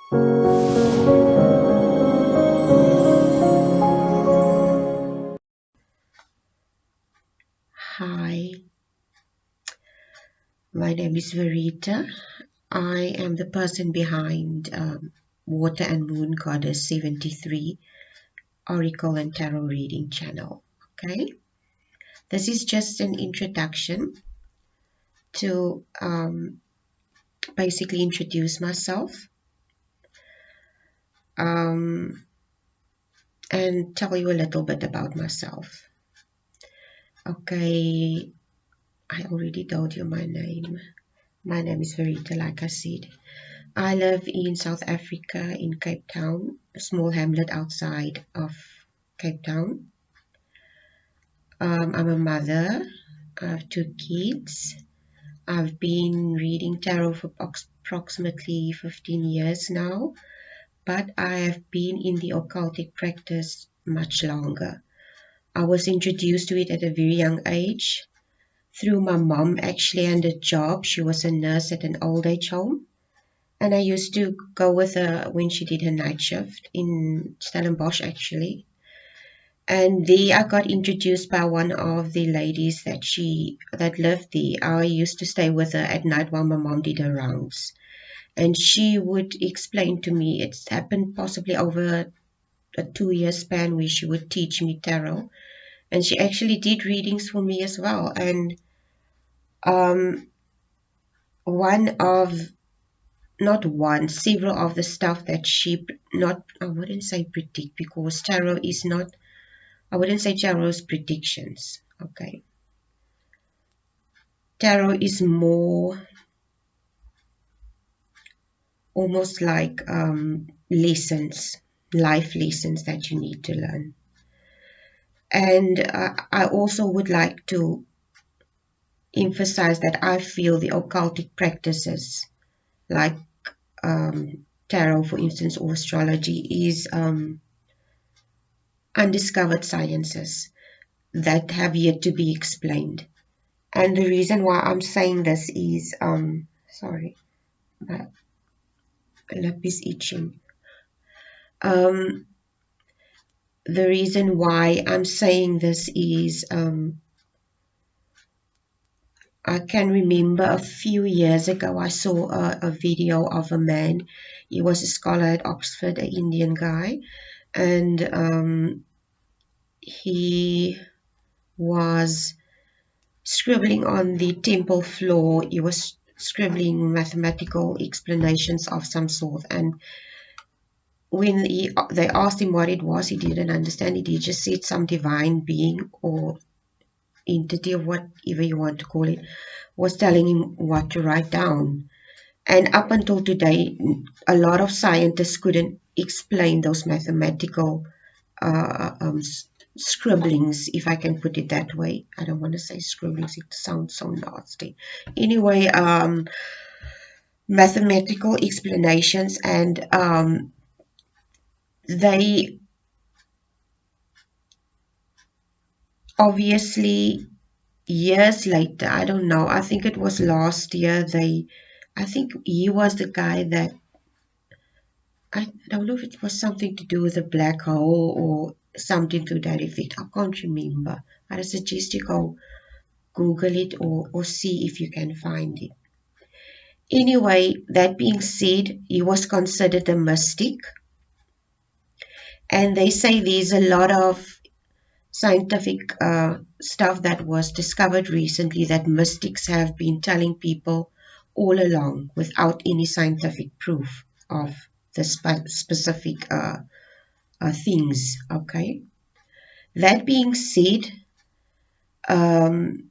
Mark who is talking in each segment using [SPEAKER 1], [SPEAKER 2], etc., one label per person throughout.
[SPEAKER 1] Hi, my name is Verita. I am the person behind Water and Moon Goddess 73 Oracle and Tarot Reading channel. Okay, this is just an introduction to basically introduce myself um, and tell you a little bit about myself. Okay, I already told you my name. My name is Verita, like I said. I live in South Africa, in Cape Town, a small hamlet outside of Cape Town. I'm a mother. I have two kids. I've been reading tarot for approximately 15 years now, but I have been in the occultic practice much longer. I was introduced to it at a very young age through my mom, actually, and a job. She was a nurse at an old age home. And I used to go with her when she did her night shift in Stellenbosch, actually. And there I got introduced by one of the ladies that lived there. I used to stay with her at night while my mom did her rounds. And she would explain to me, it's happened possibly over a 2 year span where she would teach me tarot. And she actually did readings for me as well. And um, one of not one, several of the stuff that not, I wouldn't say predict, because tarot is not, I wouldn't say tarot's predictions. Okay. Tarot is more almost like lessons, life lessons that you need to learn. And I also would like to emphasize that I feel the occultic practices like tarot, for instance, or astrology is undiscovered sciences that have yet to be explained. And the reason why I'm saying this is, sorry, my lip is itching. The reason why I'm saying this is, I can remember a few years ago I saw a video of a man. He was a scholar at Oxford, an Indian guy, and he was scribbling on the temple floor. He was scribbling mathematical explanations of some sort, and when they asked him what it was, he didn't understand it. He just said some divine being or entity, or whatever you want to call it, was telling him what to write down. And up until today, a lot of scientists couldn't explain those mathematical uh, um, scribblings, if I can put it that way. I don't want to say scribblings, it sounds so nasty. Anyway, mathematical explanations, and they obviously years later, I don't know, I think it was last year, I think he was the guy that, I don't know if it was something to do with a black hole or something to that effect. I can't remember. I suggest you go Google it, or see if you can find it. Anyway, that being said, he was considered a mystic. And they say there's a lot of scientific stuff that was discovered recently that mystics have been telling people all along without any scientific proof of the specific things. Okay. That being said, um,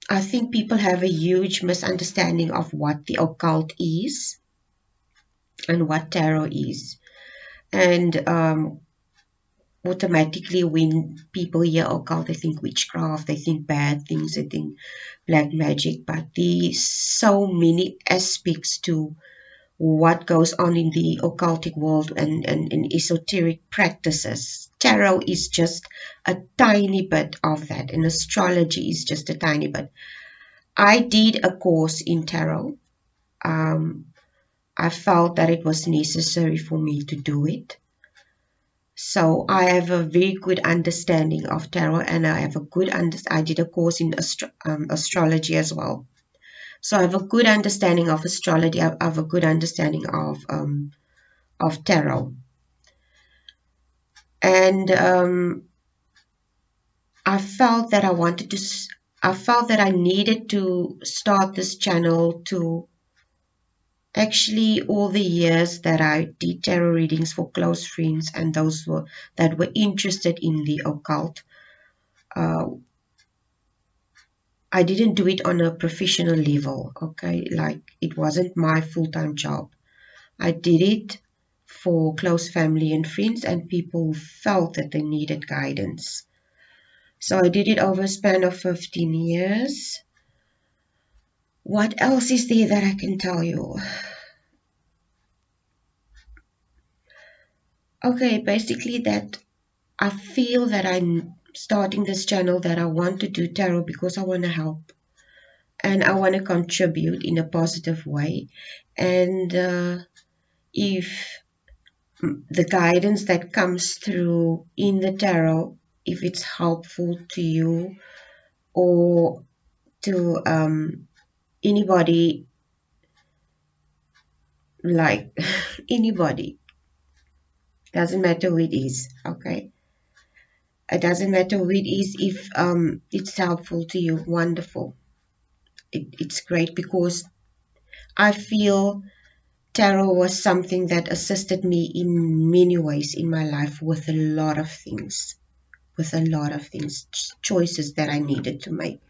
[SPEAKER 1] I think people have a huge misunderstanding of what the occult is and what tarot is. And automatically, when people hear occult, they think witchcraft, they think bad things, they think black magic. But there's so many aspects to what goes on in the occultic world and in esoteric practices. Tarot is just a tiny bit of that, and astrology is just a tiny bit. I did a course in tarot. Um, I felt that it was necessary for me to do it. So I have a very good understanding of tarot, and I have a good I did a course in astrology as well. So I have a good understanding of astrology. I have a good understanding of tarot, and I felt that I felt that I needed to start this channel to actually all the years that I did tarot readings for close friends and those that were interested in the occult. Uh, I didn't do it on a professional level, okay? Like it wasn't my full-time job. I did it for close family and friends and people who felt that they needed guidance. So I did it over a span of 15 years. What else is there that I can tell you? Okay, basically that I feel that I'm starting this channel that I want to do tarot because I want to help and I want to contribute in a positive way. And if the guidance that comes through in the tarot, if it's helpful to you or to anybody, like anybody, doesn't matter who it is, okay? It doesn't matter who it is. If it's helpful to you, wonderful. It's great because I feel tarot was something that assisted me in many ways in my life with a lot of things, choices that I needed to make.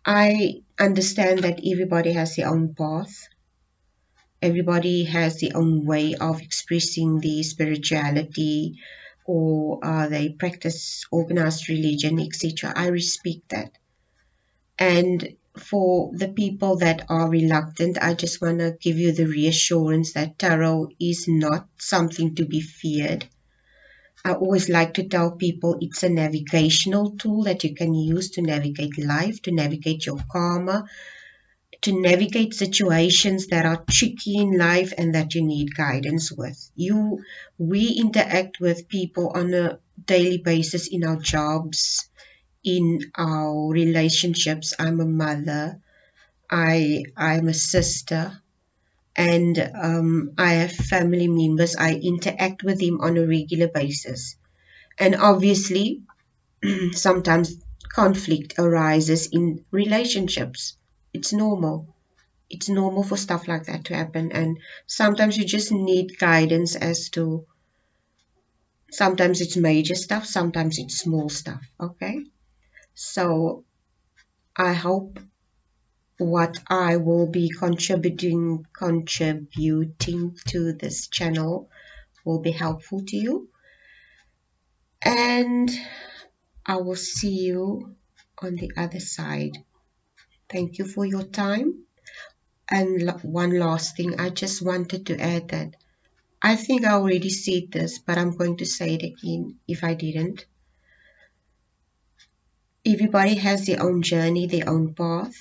[SPEAKER 1] I understand that everybody has their own path. Everybody has their own way of expressing their spirituality or they practice organized religion, etc. I respect that. And for the people that are reluctant, I just want to give you the reassurance that tarot is not something to be feared. I always like to tell people it's a navigational tool that you can use to navigate life, to navigate your karma, to navigate situations that are tricky in life and that you need guidance with. We interact with people on a daily basis in our jobs, in our relationships. I'm a mother, I'm a sister, and I have family members. I interact with them on a regular basis. And obviously, sometimes conflict arises in relationships. It's normal. It's normal for stuff like that to happen. And sometimes you just need guidance as to, sometimes it's major stuff, sometimes it's small stuff. Okay. So I hope what I will be contributing to this channel will be helpful to you. And I will see you on the other side. Thank you for your time. And one last thing, I just wanted to add that I think I already said this, but I'm going to say it again if I didn't. Everybody has their own journey, their own path.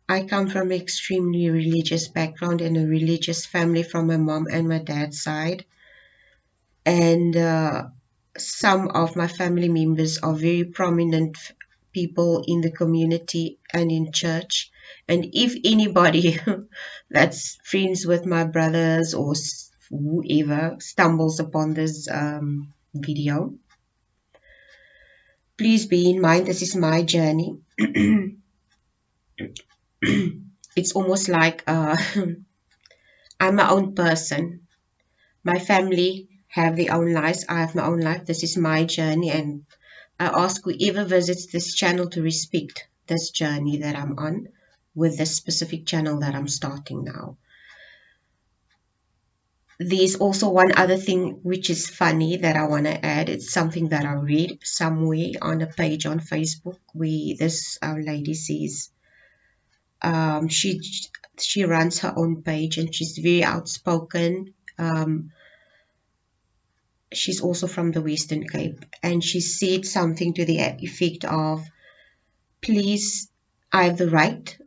[SPEAKER 1] I come from an extremely religious background and a religious family from my mom and my dad's side. And some of my family members are very prominent people in the community and in church. And if anybody that's friends with my brothers or whoever stumbles upon this video, please be in mind this is my journey. It's almost like I'm my own person. My family have their own lives. I have my own life. This is my journey, and I ask whoever visits this channel to respect this journey that I'm on with this specific channel that I'm starting now. There's also one other thing which is funny that I want to add. It's something that I read somewhere on a page on Facebook where this lady says she runs her own page and she's very outspoken. She's also from the Western Cape, and she said something to the effect of, please, I have the right,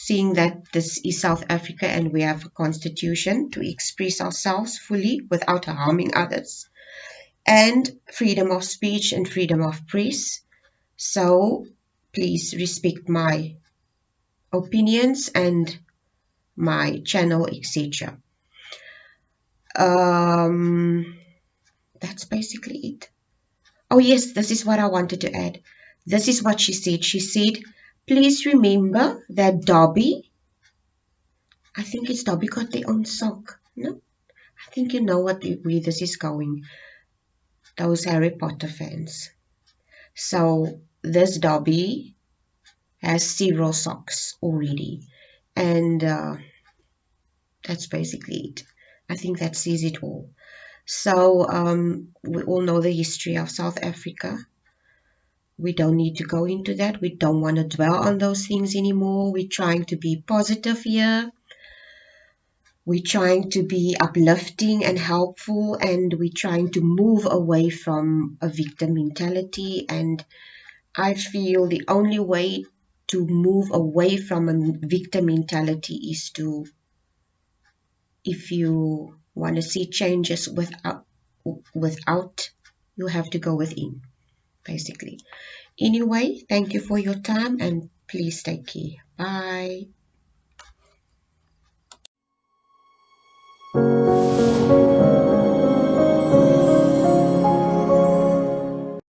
[SPEAKER 1] seeing that this is South Africa and we have a constitution to express ourselves fully without harming others, and freedom of speech and freedom of press. So please respect my opinions and my channel, etc. That's basically it. Oh yes, this is what I wanted to add. This is what she said. She said, please remember that Dobby, I think it's Dobby, got their own sock. No? I think you know where this is going. Those Harry Potter fans. So this Dobby has 0 socks already. And that's basically it. I think that says it all. So we all know the history of South Africa. We don't need to go into that. We don't want to dwell on those things anymore. We're trying to be positive here. We're trying to be uplifting and helpful, and we're trying to move away from a victim mentality. And I feel the only way to move away from a victim mentality is to, if you want to see changes without, you have to go within, basically. Anyway, thank you for your time and please take care. Bye.